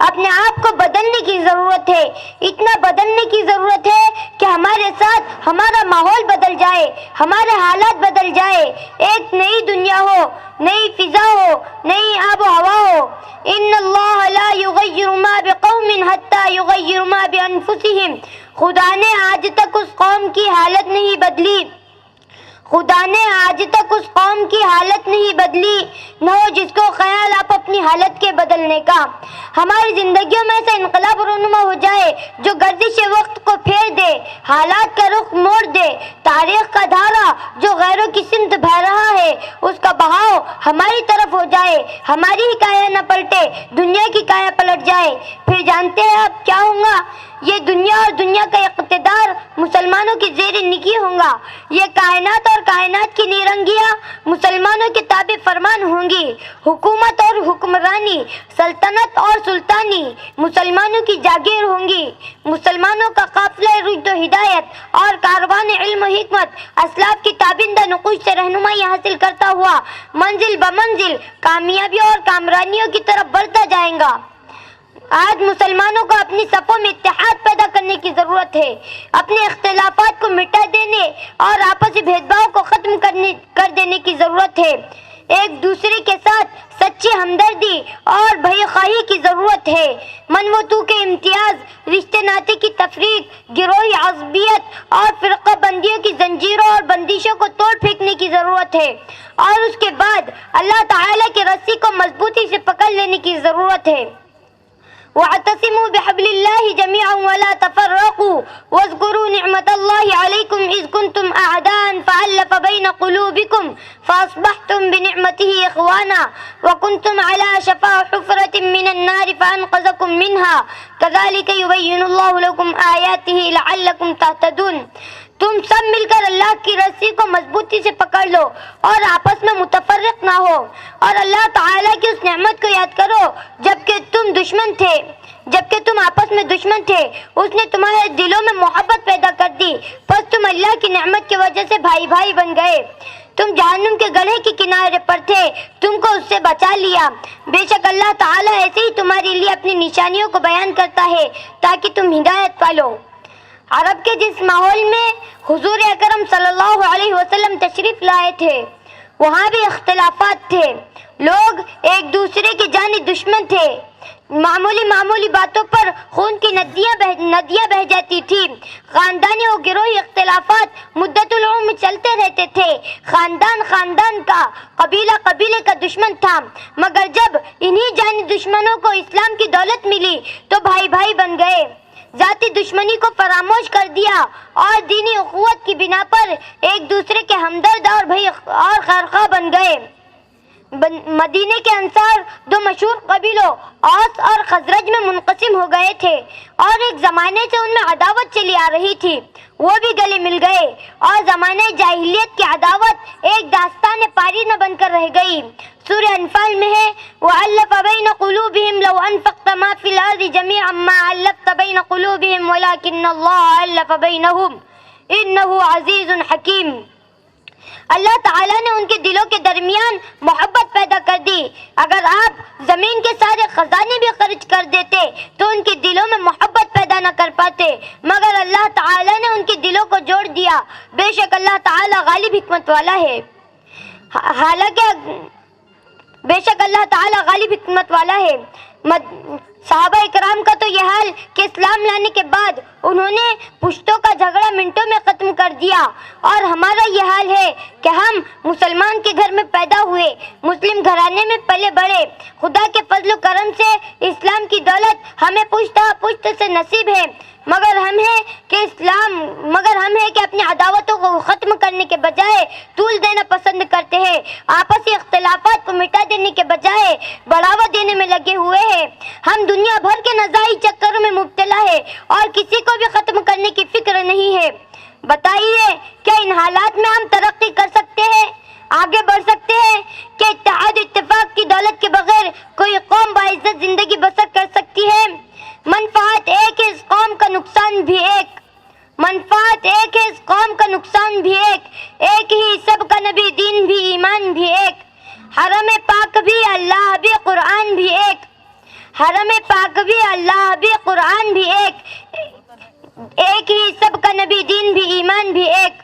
اپنے آپ کو بدلنے کی ضرورت ہے. اتنا بدلنے کی ضرورت ہے کہ ہمارے ساتھ ہمارا ماحول بدل جائے، ہمارے حالات بدل جائے، ایک نئی دنیا ہو، نئی فضا ہو، نئی آب و ہوا ہو. ان اللہ لا یغیر ما بقوم حتی یغیر ما بانفسہم. خدا نے آج تک اس قوم کی حالت نہیں بدلی، خدا نے آج تک اس قوم کی حالت نہیں بدلی، نہ ہو جس کو خیال آپ اپنی حالت کے بدلنے کا. ہماری زندگیوں میں ایسا انقلاب رونما ہو جائے جو گردش وقت کو پھیر دے، حالات کا رخ موڑ دے، تاریخ کا دھارا جو غیروں کی سمت بہہ رہا ہے اس کا بہاؤ ہماری طرف ہو جائے، ہماری ہی کایا نہ پلٹے، دنیا کی کایا پلٹ جائے. پھر جانتے ہیں اب کیا ہوگا؟ یہ دنیا اور دنیا کا اقتدار مسلمانوں کی زیر نگی ہوگا. یہ کائنات اور کائنات کی نیرنگیاں مسلمانوں کے تابع فرمان ہوں گی. حکومت اور حکمرانی، سلطنت اور سلطانی مسلمانوں کی جاگیر ہوں گی. مسلمانوں کا قافلہ رشد و ہدایت اور کاروان علم و حکمت اسلاف کی تابندہ نقوش سے رہنمائی حاصل کرتا ہوا منزل بمنزل کامیابیوں اور کامرانیوں کی طرف بڑھتا جائے گا. آج مسلمانوں کو اپنی صفوں میں اتحاد پیدا کرنے کی ضرورت ہے، اپنے اختلافات کو مٹا دینے اور آپسی بھید بھاؤ کو ختم کر دینے کی ضرورت ہے. ایک دوسرے کے ساتھ سچی ہمدردی اور بھائی خواہی کی ضرورت ہے. من و تو کے امتیاز، رشتے ناطے کی تفریق، گروہی عصبیت اور فرقہ بندیوں کی زنجیروں اور بندشوں کو توڑ پھینکنے کی ضرورت ہے، اور اس کے بعد اللہ تعالیٰ کی رسی کو مضبوطی سے پکڑ لینے کی ضرورت ہے. وَاعْتَصِمُوا بِحَبْلِ اللَّهِ جَمِيعًا وَلَا تَفَرَّقُوا وَاذْكُرُوا نِعْمَةَ اللَّهِ عَلَيْكُمْ إِذْ كُنْتُمْ أَعْدَاءً فَأَلَّفَ بَيْنَ قُلُوبِكُمْ فَأَصْبَحْتُمْ بِنِعْمَتِهِ إِخْوَانًا وَكُنْتُمْ عَلَى شَفَا حُفْرَةٍ مِّنَ النَّارِ فَأَنقَذَكُم مِّنْهَا كَذَلِكَ يُبَيِّنُ اللَّهُ لَكُمْ آيَاتِهِ لَعَلَّكُمْ تَهْتَدُونَ. تم سب مل کر اللہ کی رسی کو مضبوطی سے پکڑ لو اور آپس میں متفرق نہ ہو، اور اللہ تعالیٰ کی اس نعمت کو یاد کرو جبکہ تم آپس میں دشمن تھے، اس نے تمہارے دلوں میں محبت پیدا کر دی، پس تم اللہ کی نعمت کی وجہ سے بھائی بھائی بن گئے. تم جہنم کے گڑھے کے کنارے پر تھے، تم کو اس سے بچا لیا. بے شک اللہ تعالیٰ ایسے ہی تمہارے لیے اپنی نشانیوں کو بیان کرتا ہے تاکہ تم ہدایت پالو. عرب کے جس ماحول میں حضور اکرم صلی اللہ علیہ وسلم تشریف لائے تھے، وہاں بھی اختلافات تھے، لوگ ایک دوسرے کے جانی دشمن تھے، معمولی باتوں پر خون کی ندیاں بہہ جاتی تھی. خاندانی و گروہی اختلافات مدت العمر چلتے رہتے تھے. خاندان کا، قبیلے کا دشمن تھا، مگر جب انہی جانی دشمنوں کو اسلام کی دولت ملی تو بھائی بھائی بن گئے، ذاتی دشمنی کو فراموش کر دیا اور دینی اخوت کی بنا پر ایک دوسرے کے ہمدرد اور بھائی اور خیرخواہ بن گئے. مدینے کے انصار دو مشہور قبیلوں اوس اور خزرج میں منقسم ہو گئے تھے اور ایک زمانے سے ان میں عداوت چلی آ رہی تھی، وہ بھی گلے مل گئے اور زمانے جاہلیت کی عداوت ایک داستان پاری نہ بن کر رہ گئی. سورہ انفال میں ہے وَأَلَّفَ بَيْنَ قُلُوبِهِمْ لَوْ أَنفَقْتَ مَا فِي الْأَرْضِ جَمِيعًا مَا أَلَّفْتَ بَيْنَ قُلُوبِهِمْ وَلَكِنَّ اللَّهَ أَلَّفَ بَيْنَهُمْ إِنَّهُ عَزِيزٌ حَكِيمٌ۔ اللہ تعالیٰ نے ان کے دلوں کے درمیان محبت پیدا کر دی۔ اگر آپ زمین کے سارے خزانے بھی خرچ کر دیتے تو ان کے دلوں میں محبت پیدا نہ کر پاتے، مگر اللہ تعالیٰ نے ان کے دلوں کو جوڑ دیا۔ بے شک اللہ تعالیٰ غالب حکمت والا ہے۔ حالانکہ بے شک اللہ تعالیٰ غالب حکمت والا ہے۔ صحابہ اکرام کا تو یہ حال کہ اسلام لانے کے بعد انہوں نے پشتوں کا جھگڑا منٹوں میں ختم کر دیا، اور ہمارا یہ حال ہے کہ ہم مسلمان کے گھر میں پیدا ہوئے، مسلم گھرانے میں پلے بڑھے، خدا کے فضل و کرم سے اسلام کی دولت ہمیں پشت سے نصیب ہے، مگر ہم ہے کہ اپنی عداوتوں کو ختم کرنے کے بجائے طول دینا پسند کرتے ہیں، آپسی اختلافات کو مٹا دینے کے بجائے بڑھاوا دینے میں لگے ہوئے ہیں۔ ہم دنیا بھر کے نزاعی چکروں میں مبتلا ہے اور کسی کو بھی ختم کرنے کی فکر نہیں ہے۔ بتائیے کیا ان حالات میں ہم ترقی کر سکتے ہیں، آگے بڑھ سکتے ہیں؟ کہ اتحاد اتفاق کی دولت کے بغیر کوئی قوم باعزت زندگی بسر کر سکتی ہے؟ منفعت ایک ہے، اس قوم کا نقصان بھی ایک۔ منفعت ایک ہے، اس قوم کا نقصان بھی ایک ہی سب کا نبی، دین بھی، ایمان بھی ایک، حرم پاک بھی، اللہ بھی، قرآن بھی ایک، حرم پاک بھی، اللہ بھی، قرآن بھی ایک ہی سب کا نبی، دین بھی، ایمان بھی ایک۔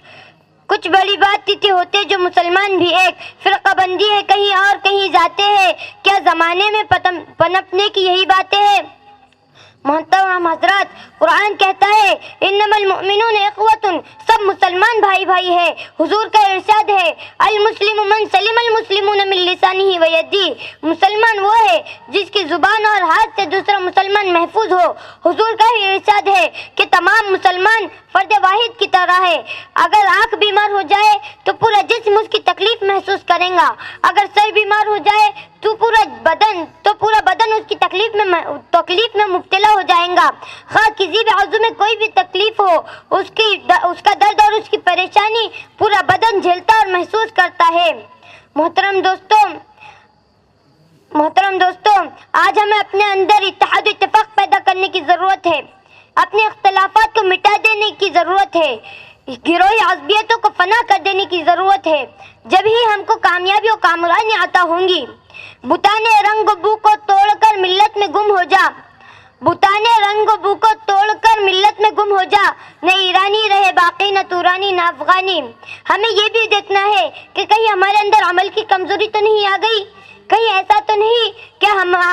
کچھ بڑی بات تھی ہوتے جو مسلمان بھی ایک، فرقہ بندی ہے کہیں اور کہیں جاتے ہیں، کیا زمانے میں پنپنے کی یہی باتیں ہیں؟ محترم حضرات، قرآن کہتا ہے انما المؤمنون اخوۃ، سب مسلمان بھائی بھائی ہے۔ حضور کا ارشاد ہے المسلم من سلم المسلمون من لسانہ ویدہ، مسلمان وہ ہے جس کی زبان اور ہاتھ سے دوسرا مسلمان محفوظ ہو۔ حضور کا ہی ارشاد ہے کہ تمام مسلمان فرد واحد کی طرح ہے، اگر آنکھ بیمار ہو جائے تو پورا جسم اس کی تکلیف محسوس کرے گا، اگر سر بیمار ہو جائے تو پورا بدن اس کی تکلیف میں مبتلا ہو جائے گا۔ خواہ کسی بھی عضو میں کوئی بھی تکلیف ہو، اس کا درد اور اس کی پریشانی پورا بدن جھیلتا اور محسوس کرتا ہے۔ محترم دوستوں، آج ہمیں اپنے اندر اتحاد و اتفاق پیدا کرنے کی ضرورت ہے، اپنے اختلافات کو مٹا دینے کی ضرورت ہے، گروہی عصبیتوں کو فنا کر دینے کی ضرورت ہے، جب ہی ہم کو کامیابی و کامرانی عطا ہوں گی۔ بتانے رنگ و بو کو توڑ کر ملت میں گم ہو جا، بتانے رنگ و بو کو توڑ کر ملت میں گم ہو جا، نہ ایرانی رہے باقی، نہ تورانی نہ افغانی۔ ہمیں یہ بھی دیکھنا ہے کہ کہیں ہمارے اندر عمل کی کمزوری تو نہیں آ گئی، کہیں ایسا تو نہیں کہ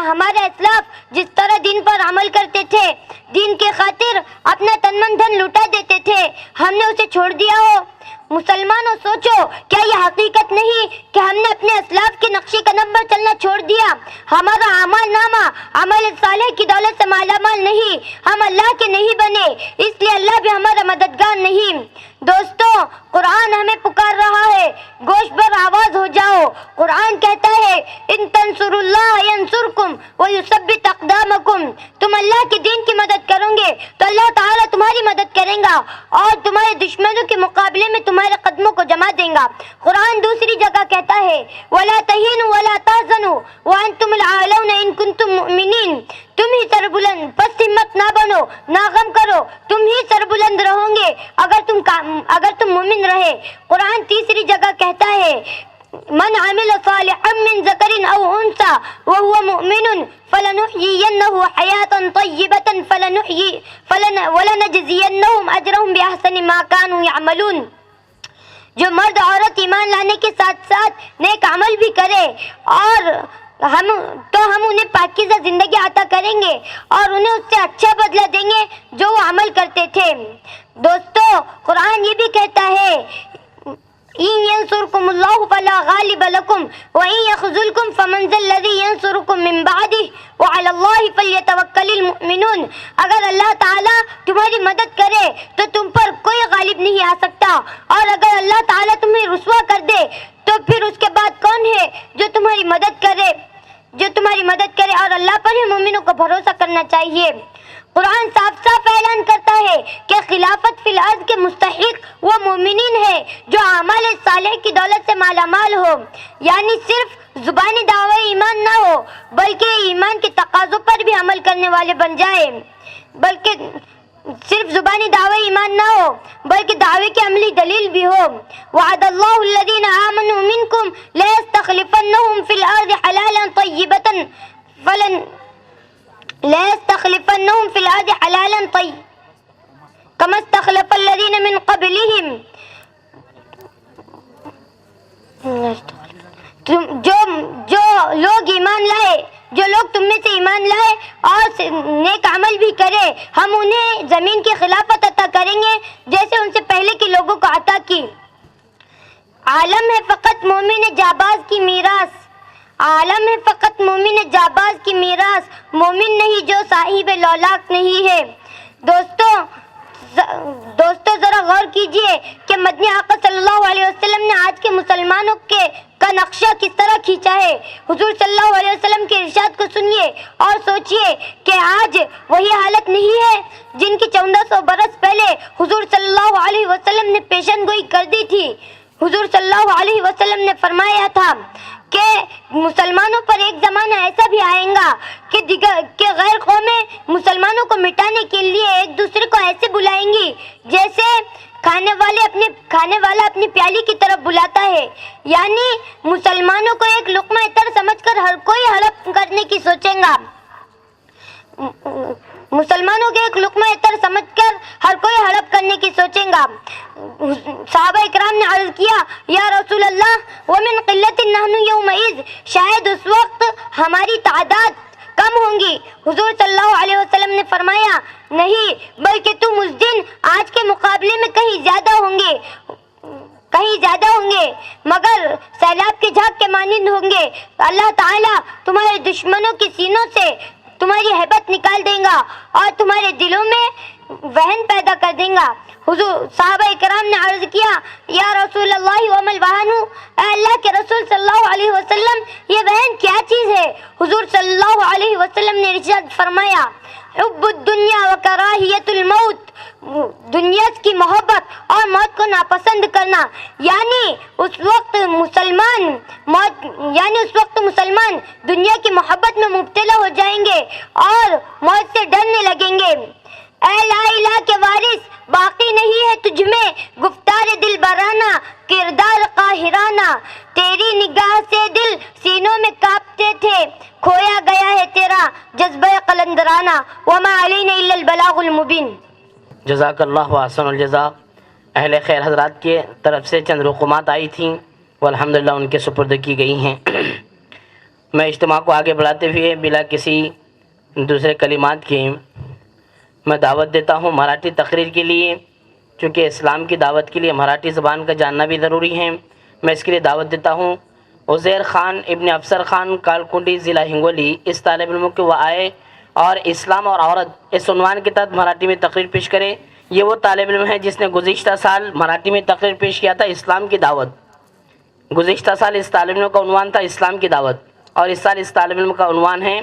ہمارے اسلاف جس طرح دین پر عمل کرتے تھے، دین کی خاطر اپنا تن من دھن لٹا دیتے تھے، ہم نے اسے چھوڑ دیا ہو۔ مسلمانوں سوچو، کیا یہ حقیقت نہیں کہ ہم نے اپنے اسلاف کے نقشے قدم پر چلنا چھوڑ دیا؟ ہمارا اعمال نامہ عمل صالح کی دولت سے مالا مال نہیں، ہم اللہ کے نہیں بنے، اس لیے اللہ بھی ہمارا مددگار نہیں۔ دوستو، قرآن ہمیں پکار رہا ہے، گوش پر آواز ہو جاؤ۔ قرآن کہتا ہے ان تنصروا اللہ ینصرکم ویثبت اقدامکم، تم اللہ کے دین کی مدد کرو گے تو اللہ تعالیٰ تمہاری مدد کرے گا اور تمہارے دشمنوں کے مقابلے میں تمہارے قدموں کو جما دے گا۔ قرآن دوسری جگہ کہتا ہے وَلَا تَهِنُوا وَلَا تَحْزَنُوا وَأَنْتُمُ الْأَعْلَوْنَ إِن كُنتُم مُؤْمِنِينَ، تم ہی سربلند، پس ہمت نہ بنو، نہ غم کرو، تم ہی سربلند رہو گے اگر تم مومن رہے۔ قرآن تیسری جگہ کہتا ہے من عمل صالحا من ذکر او انثى وهو مؤمن فلنحيينه حياة طيبة ولنجزينهم اجرهم باحسن ما كانوا يعملون۔ جو مرد عورت ایمان لانے کے ساتھ ساتھ نیک عمل بھی کرے اور ہم انہیں پاکیزہ زندگی عطا کریں گے اور انہیں اس سے اچھا بدلہ دیں گے جو وہ عمل کرتے تھے۔ دوستو، قرآن یہ بھی کہتا ہے إن ينصركم الله فلا غالب لكم وإن يخذلكم فمن ذا الذي ينصركم من بعده وعلى الله فليتوكل المؤمنون، اگر اللہ تعالیٰ تمہاری مدد کرے تو تم پر کوئی غالب نہیں آ سکتا، اور اگر اللہ تعالیٰ تمہیں رسوا کر دے تو پھر اس کے بعد کون ہے جو تمہاری مدد کرے اور اللہ پر ہی مومنوں کو بھروسہ کرنا چاہیے۔ قرآن صاف صاف اعلان کرتا ہے کہ خلافت فی الارض کے مستحق وہ مومنین ہے جو اعمال صالح کی دولت سے مالا مال ہو، یعنی صرف زبانی دعوی ایمان نہ ہو بلکہ ایمان کے تقاضوں پر بھی عمل کرنے والے بن جائے، بلکہ صرف زبانی دعوی ایمان نہ ہو بلکہ دعوے کی عملی دلیل بھی ہو۔ وعد اللہ الذین آمنوا منکم لیستخلفنہم فی الارض حلالا طیبتا لیستخلفنہم فی الارض حلالا طیبا کما استخلف الذین من قبلہم۔ جو لوگ ایمان لائے، جو لوگ تم میں سے ایمان لائے اور نیک عمل بھی کرے، ہم انہیں زمین کی خلافت عطا کریں گے جیسے ان سے پہلے کے لوگوں کو عطا کی۔ عالم ہے فقط مومن جاباز کی میراث، عالم ہے فقط مومن جاباز کی میراث، مومن نہیں جو صاحب لولاک نہیں ہے۔ دوستو ذرا غور کیجئے کہ مدنی آقا صلی اللہ علیہ وسلم نے آج کے مسلمانوں کا نقشہ کس طرح کھینچا ہے۔ حضور صلی اللہ علیہ وسلم کے ارشاد کو سنیے اور سوچئے کہ آج وہی حالت نہیں ہے جن کی 1400 برس پہلے حضور صلی اللہ علیہ وسلم نے پیشن گوئی کر دی تھی۔ حضور صلی اللہ علیہ وسلم نے فرمایا تھا کہ مسلمانوں پر ایک زمانہ ایسا بھی آئے گا کہ غیر قومیں مسلمانوں کو مٹانے کے لیے ایک دوسرے کو ایسے بلائیں گی جیسے کھانے والا اپنی پیالی کی طرف بلاتا ہے، یعنی مسلمانوں کو ایک لقمہ اتر سمجھ کر ہر کوئی ہڑپ کرنے کی سوچے گا، مسلمانوں کے ایک لقمہ اتر سمجھ کر ہر کوئی ہڑپ کرنے کی سوچے گا۔ صحابہ اکرام نے عرض کیا یا رسول اللہ ومن قلت نحن یومئذ، شاید اس وقت ہماری تعداد کم ہوں گی۔ حضور صلی اللہ علیہ وسلم نے فرمایا نہیں، بلکہ تم اس دن آج کے مقابلے میں کہیں زیادہ ہوں گے مگر سیلاب کے جھاگ کے مانند ہوں گے۔ اللہ تعالیٰ تمہارے دشمنوں کے سینوں سے تمہاری ہیبت نکال دے گا اور تمہارے دلوں میں وہن پیدا کر دے گا۔ حضور صحابہ کرام نے عرض کیا یا رسول اللہ ومل وہن، اے اللہ کے رسول صلی اللہ علیہ وسلم یہ وہن کیا چیز ہے؟ حضور صلی اللہ علیہ وسلم نے ارشاد فرمایا حب الدنیا و کراہیت الموت، دنیا کی محبت اور موت کو ناپسند کرنا، یعنی اس وقت مسلمان دنیا کی محبت میں مبتلا ہو جائیں گے اور موت سے ڈرنے لگیں گے۔ اے لا الہ کے وارث، باقی نہیں ہے تجھ میں گفتار دل برانہ، کردار قاہرانہ، تیری نگاہ سے دل سینوں میں کانپتے تھے، کھویا گیا ہے تیرا جذبہ قلندرانہ، وما علینا الا البلاغ المبین۔ جزاک اللہ واحسن الجزاء۔ اہل خیر حضرات کے طرف سے چند رقومات آئی تھیں وہ الحمدللہ ان کے سپرد کی گئی ہیں۔ میں اجتماع کو آگے بڑھاتے ہوئے بلا کسی دوسرے کلمات کے میں دعوت دیتا ہوں مراٹھی تقریر کے لیے، چونکہ اسلام کی دعوت کے لیے مراٹھی زبان کا جاننا بھی ضروری ہے۔ میں اس کے لیے دعوت دیتا ہوں عزیر خان ابن افسر خان، کالکنڈی، ضلع ہنگولی۔ اس طالب علم کو وہ آئے اور اسلام اور عورت اس عنوان کے تحت مراٹھی میں تقریر پیش کرے۔ یہ وہ طالب علم ہے جس نے گزشتہ سال مراٹھی میں تقریر پیش کیا تھا اسلام کی دعوت۔ گزشتہ سال اس طالب علم کا عنوان تھا اسلام کی دعوت، اور اس سال اس طالب علم کا عنوان ہے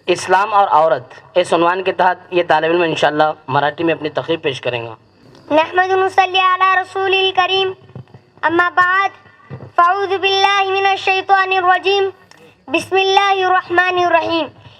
اسلام اور عورت۔ اس عنوان کے تحت یہ طالب علم انشاءاللہ مراٹھی میں اپنی تقریر پیش کریں گا۔ نحمد نصلی علی رسول الکریم، اما بعد فاعوذ باللہ من الشیطان الرجیم، بسم اللہ الرحمن الرحیم۔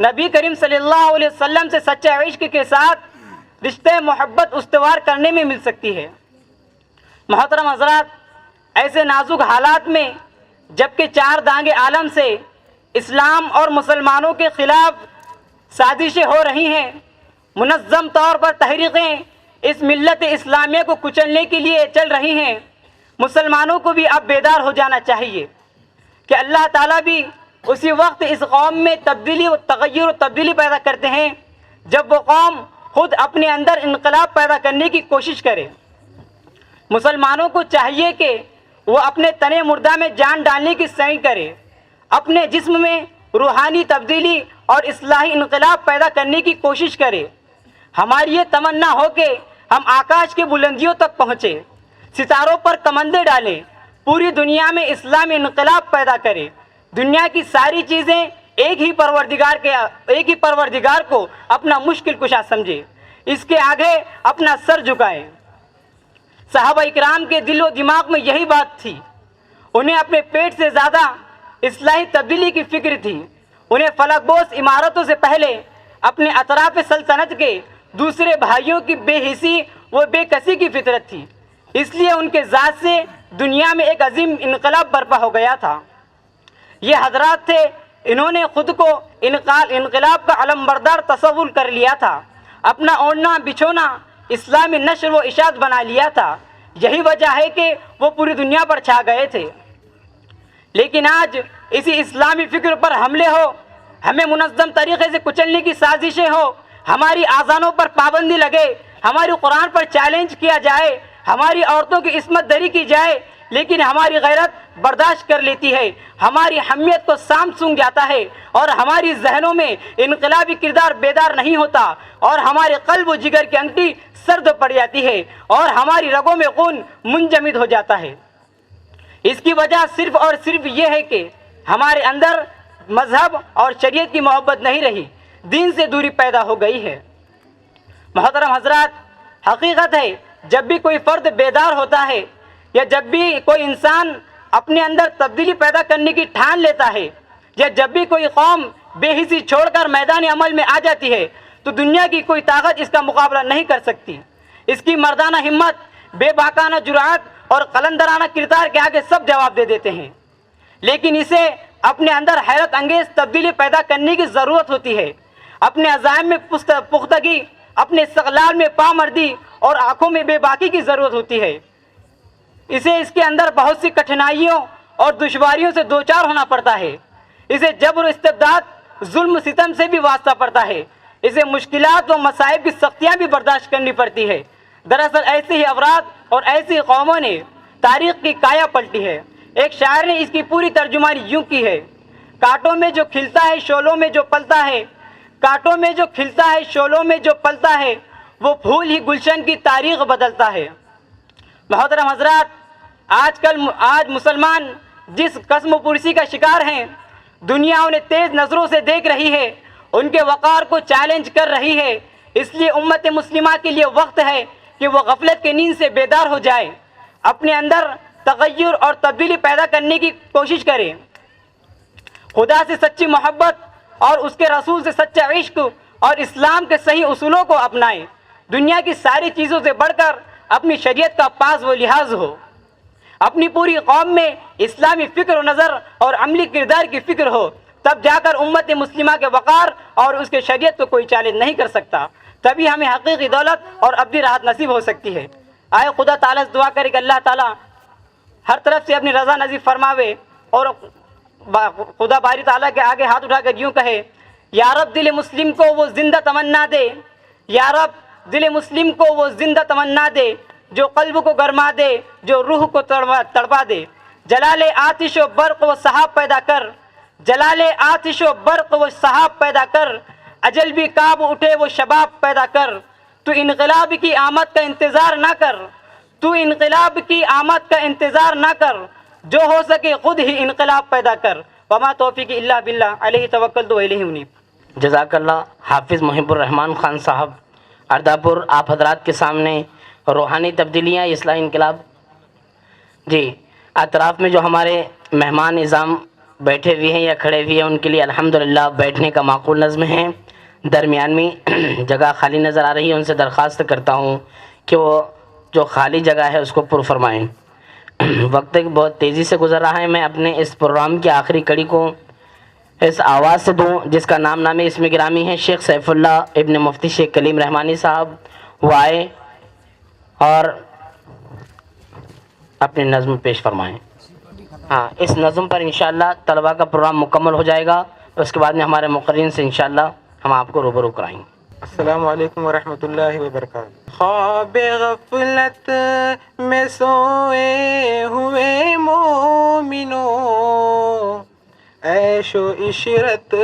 نبی کریم صلی اللہ علیہ وسلم سے سچے عشق کے ساتھ رشتے محبت استوار کرنے میں مل سکتی ہے۔ محترم حضرات، ایسے نازک حالات میں جبکہ چار دانگ عالم سے اسلام اور مسلمانوں کے خلاف سازشیں ہو رہی ہیں، منظم طور پر تحریکیں اس ملت اسلامیہ کو کچلنے کے لیے چل رہی ہیں، مسلمانوں کو بھی اب بیدار ہو جانا چاہیے کہ اللہ تعالیٰ بھی اسی وقت اس قوم میں تبدیلی و تغیر و تبدیلی پیدا کرتے ہیں جب وہ قوم خود اپنے اندر انقلاب پیدا کرنے کی کوشش کرے۔ مسلمانوں کو چاہیے کہ وہ اپنے تن مردہ میں جان ڈالنے کی سعی کرے، اپنے جسم میں روحانی تبدیلی اور اصلاحی انقلاب پیدا کرنے کی کوشش کرے۔ ہماری یہ تمنا ہو کہ ہم آکاش کی بلندیوں تک پہنچے، ستاروں پر کمندیں ڈالیں، پوری دنیا میں اسلامی انقلاب پیدا کرے، دنیا کی ساری چیزیں ایک ہی پروردگار کو اپنا مشکل کشا سمجھے، اس کے آگے اپنا سر جھکائیں۔ صحابہ اکرام کے دل و دماغ میں یہی بات تھی، انہیں اپنے پیٹ سے زیادہ اصلاحی تبدیلی کی فکر تھی، انہیں فلک بوس عمارتوں سے پہلے اپنے اطراف سلطنت کے دوسرے بھائیوں کی بے حسی و بے کسی کی فطرت تھی، اس لیے ان کے ذات سے دنیا میں ایک عظیم انقلاب برپا ہو گیا تھا۔ یہ حضرات تھے، انہوں نے خود کو انقلاب کا علمبردار تصور کر لیا تھا، اپنا اوڑھنا بچھونا اسلامی نشر و اشاعت بنا لیا تھا، یہی وجہ ہے کہ وہ پوری دنیا پر چھا گئے تھے۔ لیکن آج اسی اسلامی فکر پر حملے ہو، ہمیں منظم طریقے سے کچلنے کی سازشیں ہو، ہماری آذانوں پر پابندی لگے، ہماری قرآن پر چیلنج کیا جائے، ہماری عورتوں کی عصمت دری کی جائے، لیکن ہماری غیرت برداشت کر لیتی ہے، ہماری حمیت کو سام سونگ جاتا ہے، اور ہماری ذہنوں میں انقلابی کردار بیدار نہیں ہوتا، اور ہمارے قلب و جگر کی انگٹی سرد پڑ جاتی ہے، اور ہماری رگوں میں خون منجمد ہو جاتا ہے۔ اس کی وجہ صرف اور صرف یہ ہے کہ ہمارے اندر مذہب اور شریعت کی محبت نہیں رہی، دین سے دوری پیدا ہو گئی ہے۔ محترم حضرات، حقیقت ہے جب بھی کوئی فرد بیدار ہوتا ہے یا جب بھی کوئی انسان اپنے اندر تبدیلی پیدا کرنے کی ٹھان لیتا ہے، یا جب بھی کوئی قوم بے حسی چھوڑ کر میدان عمل میں آ جاتی ہے، تو دنیا کی کوئی طاقت اس کا مقابلہ نہیں کر سکتی۔ اس کی مردانہ ہمت، بے باکانہ جرأت اور قلندرانہ کردار کے آگے سب جواب دے دیتے ہیں، لیکن اسے اپنے اندر حیرت انگیز تبدیلی پیدا کرنے کی ضرورت ہوتی ہے، اپنے عزائم میں پختگی، اپنے استقلال میں پامردی اور آنکھوں میں بے باکی کی ضرورت ہوتی ہے۔ اسے اس کے اندر بہت سی کٹھنائیوں اور دشواریوں سے دوچار ہونا پڑتا ہے، اسے جبر و استبداد، ظلم ستم سے بھی واسطہ پڑتا ہے، اسے مشکلات و مصائب کی سختیاں بھی برداشت کرنی پڑتی ہے۔ دراصل ایسے ہی افراد اور ایسی قوموں نے تاریخ کی کایا پلٹی ہے۔ ایک شاعر نے اس کی پوری ترجمانی یوں کی ہے: کانٹوں میں جو کھلتا ہے شعلوں میں جو پلتا ہے، کانٹوں میں جو کھلتا ہے شعلوں میں جو پلتا ہے، وہ پھول ہی گلشن کی تاریخ بدلتا ہے۔ محترم حضرات، آج مسلمان جس قسم و پرسی کا شکار ہیں، دنیا انہیں تیز نظروں سے دیکھ رہی ہے، ان کے وقار کو چیلنج کر رہی ہے، اس لیے امت مسلمہ کے لیے وقت ہے کہ وہ غفلت کی نیند سے بیدار ہو جائے، اپنے اندر تغیر اور تبدیلی پیدا کرنے کی کوشش کرے، خدا سے سچی محبت اور اس کے رسول سے سچا عشق اور اسلام کے صحیح اصولوں کو اپنائیں، دنیا کی ساری چیزوں سے بڑھ کر اپنی شریعت کا پاس و لحاظ ہو، اپنی پوری قوم میں اسلامی فکر و نظر اور عملی کردار کی فکر ہو، تب جا کر امت مسلمہ کے وقار اور اس کے شریعت کو کوئی چیلنج نہیں کر سکتا، تبھی ہمیں حقیقی دولت اور ابدی راحت نصیب ہو سکتی ہے۔ آئے خدا تعالیٰ سے دعا کرے کہ اللہ تعالیٰ ہر طرف سے اپنی رضا نصیب فرماوے، اور خدا باری تعالیٰ کے آگے ہاتھ اٹھا کر یوں کہے: یا رب دل مسلم کو وہ زندہ تمنا دے، یا رب دل مسلم کو وہ زندہ تمنا دے، جو قلب کو گرما دے، جو روح کو تڑپا دے، جلال آتش و برق و سحاب پیدا کر، جلال آتش و برق و سحاب پیدا کر، اجل بھی کعب اٹھے وہ شباب پیدا کر، تو انقلاب کی آمد کا انتظار نہ کر، تو انقلاب کی آمد کا انتظار نہ کر، جو ہو سکے خود ہی انقلاب پیدا کر۔ وما توفیق الا باللہ، علیہ توکلت و الیہ انیب۔ جزاک اللہ حافظ محب الرحمان خان صاحب ارداپور، آپ حضرات کے سامنے روحانی تبدیلیاں، اصلاحی انقلاب۔ جی، اطراف میں جو ہمارے مہمان نظام بیٹھے ہوئے ہیں یا کھڑے ہوئے ہیں ان کے لیے الحمدللہ بیٹھنے کا معقول نظم ہے. درمیان میں جگہ خالی نظر آ رہی ہے، ان سے درخواست کرتا ہوں کہ وہ جو خالی جگہ ہے اس کو پر فرمائیں. وقت بہت تیزی سے گزر رہا ہے. میں اپنے اس پروگرام کی آخری کڑی کو اس آواز سے دوں جس کا نام نامی اسم گرامی ہے شیخ سیف اللہ ابن مفتی شیخ کلیم رحمانی صاحب. وہ آئے اور اپنی نظم پیش فرمائیں. ہاں، اس نظم پر انشاءاللہ طلباء کا پروگرام مکمل ہو جائے گا. اس کے بعد میں ہمارے مقررین سے انشاءاللہ ہم آپ کو روبرو کرائیں گے. السلام علیکم ورحمۃ اللہ وبرکاتہ. خواب غفلت میں سوئے ہوئے مومنو، عیش و عشرت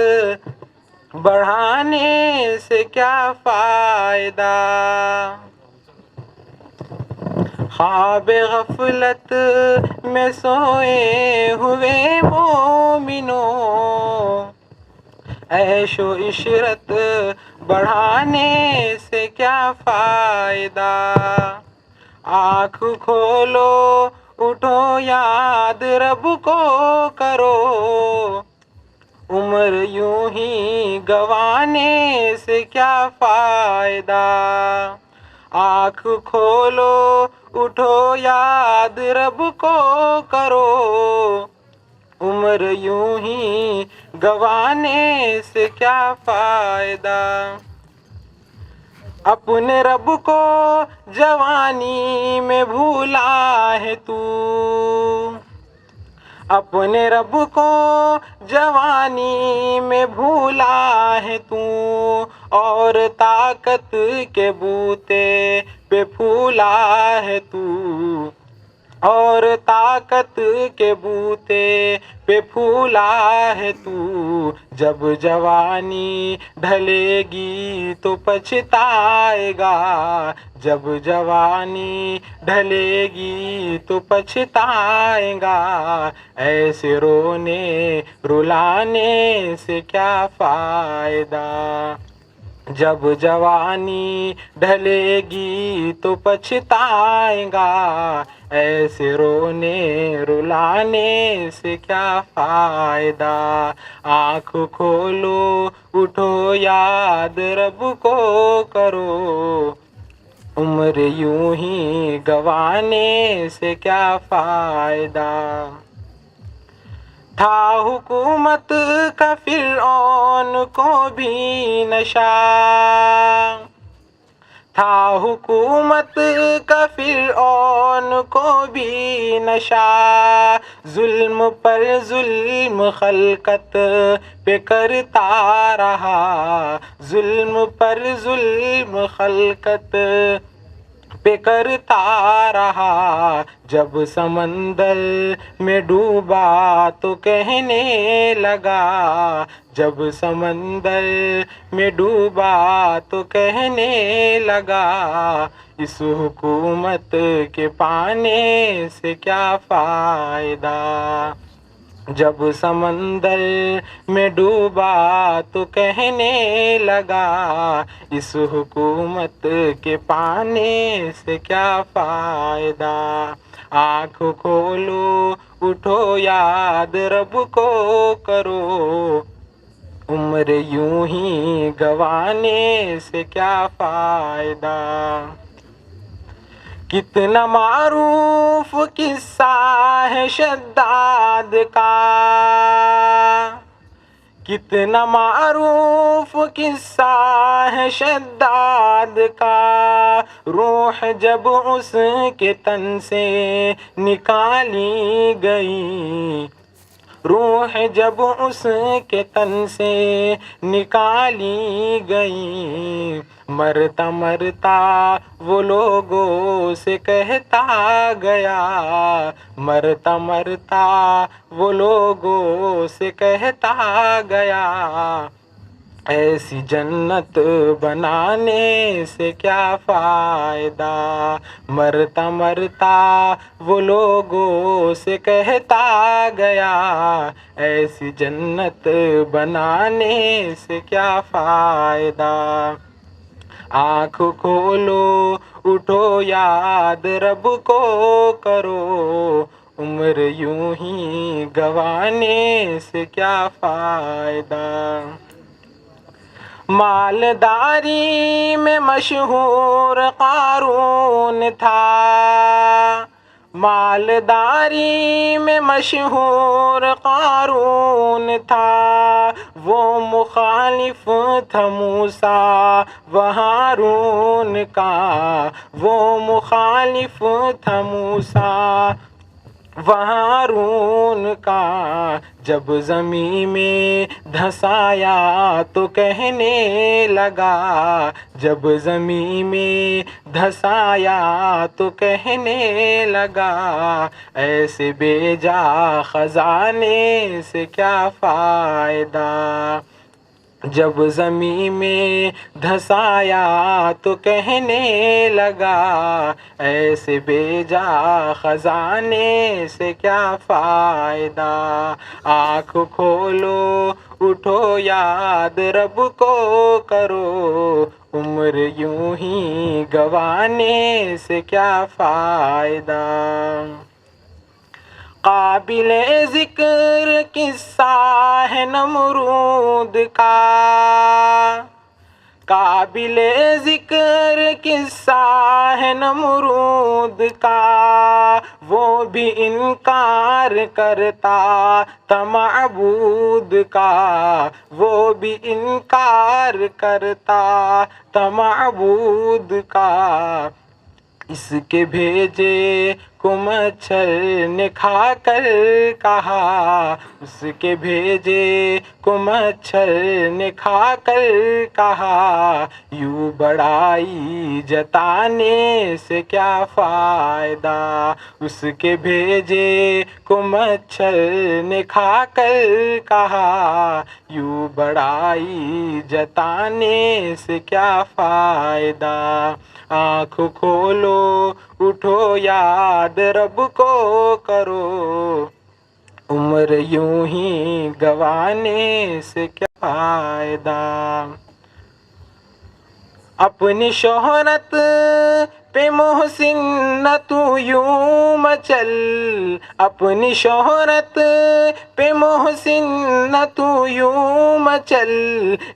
بڑھانے سے کیا فائدہ. خواب غفلت میں سوئے ہوئے مومنو، عیش و عشرت بڑھانے سے کیا فائدہ. آنکھ کھولو اٹھو یاد رب کو کرو، عمر یوں ہی گنوانے سے کیا فائدہ. آنکھ کھولو اٹھو یاد رب کو کرو، عمر یوں ہی گنوانے سے کیا فائدہ. اپنے رب کو جوانی میں بھولا ہے تو، اپنے رب کو جوانی میں بھولا ہے تو، اور طاقت کے بوتے پہ پھولا ہے تو، اور طاقت کے بوتے پہ پھولا ہے تو. جب جوانی ڈھلے گی تو پچھتائے گا، جب جوانی ڈھلے گی تو پچھتائے گا. ایسے رونے رلانے سے کیا فائدہ. جب جوانی ڈھلے گی تو پچھتائے گا، ایسے رونے رلانے سے کیا فائدہ. آنکھ کھولو اٹھو یاد رب کو کرو، عمر یوں ہی گنوانے سے کیا فائدہ. تھا حکومت کا فرعون کو بھی نشہ، تھا حکومت کا فرعون کو بھی نشہ. ظلم پر ظلم خلقت پہ کرتا رہا، ظلم پر ظلم خلقت پہ کرتا رہا. جب سمندر میں ڈوبا تو کہنے لگا، جب سمندر میں ڈوبا تو کہنے لگا، اس حکومت کے پانے سے کیا فائدہ. جب سمندر میں ڈوبا تو کہنے لگا، اس حکومت کے پانے سے کیا فائدہ. آنکھ کھولو اٹھو یاد رب کو کرو، عمر یوں ہی گنوانے سے کیا فائدہ. کتنا معروف قصہ ہے شداد کا، کتنا معروف قصہ ہے شداد کا. روح جب اس کے تن سے نکالی گئی، روح جب اس کے تن سے نکالی گئی. مرتا مرتا وہ لوگوں سے کہتا گیا، مرتا مرتا وہ لوگوں سے کہتا گیا، ایسی جنت بنانے سے کیا فائدہ. مرتا مرتا وہ لوگوں سے کہتا گیا، ایسی جنت بنانے سے کیا فائدہ. آنکھ کھولو اٹھو یاد رب کو کرو، عمر یوں ہی گنوانے سے کیا فائدہ. مالداری میں مشہور قارون تھا، مالداری میں مشہور قارون تھا، وہ مخالف تھا موسیٰ و ہارون کا، وہ مخالف تھا موسیٰ و ہارون کا. جب زمین میں دھسایا تو کہنے لگا، جب زمین میں دھسایا تو کہنے لگا، ایسے بے جا خزانے سے کیا فائدہ. جب زمین میں دھسایا تو کہنے لگا، ایسے بے جا خزانے سے کیا فائدہ. آنکھ کھولو اٹھو یاد رب کو کرو، عمر یوں ہی گنوانے سے کیا فائدہ. قابل ذکر قصہ ہے نمرود کا، قابل ذکر قصہ ہے نمرود کا، وہ بھی انکار کرتا تھا معبود کا، وہ بھی انکار کرتا تھا معبود کا. اس کے بھیجے کو مچھر نے کھا کر کہا، اس کے بھیجے کو مچھر نے کھا کر کہا، یوں بڑائی جتانے سے کیا فائدہ. اس کے بھیجے کو مچھر نے کھا کر کہا، یوں بڑائی جتانے سے کیا فائدہ. آنکھ کھولو اٹھو یاد رب کو کرو، عمر یوں ہی گنوانے سے کیا فائدہ. اپنی شہرت پہ محسن نہ تو یوں مچل، اپنی شہرت پہ محسن نہ تو یوں مچل،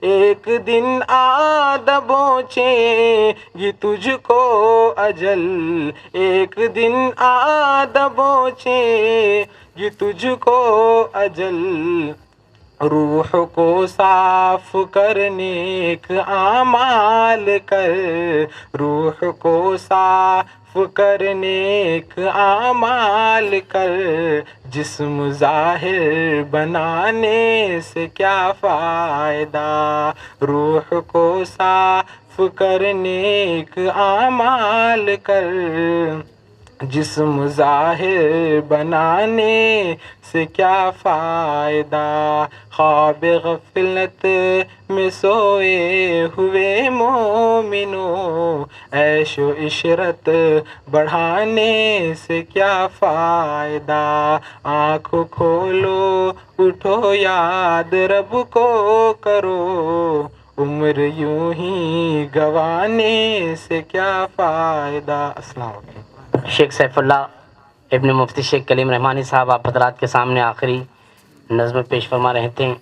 ایک دن آدھا پہنچے گی تجھ کو اجل، ایک دن آدھا پہنچے گی تجھ کو اجل. روح کو صاف کر نیک اعمال کر، روح کو صاف کر نیک اعمال کر، جسم ظاہر بنانے سے کیا فائدہ. روح کو صاف کر نیک اعمال کر، جسم ظاہر بنانے سے کیا فائدہ. خواب غفلت میں سوئے ہوئے مومنوں، عیش و عشرت بڑھانے سے کیا فائدہ. آنکھ کھولو اٹھو یاد رب کو کرو، عمر یوں ہی گنوانے سے کیا فائدہ. السلام علیکم. شیخ سیف اللہ ابن مفتی شیخ کلیم رحمانی صاحب آپ حضرات کے سامنے آخری نظم پیش فرما رہے تھے.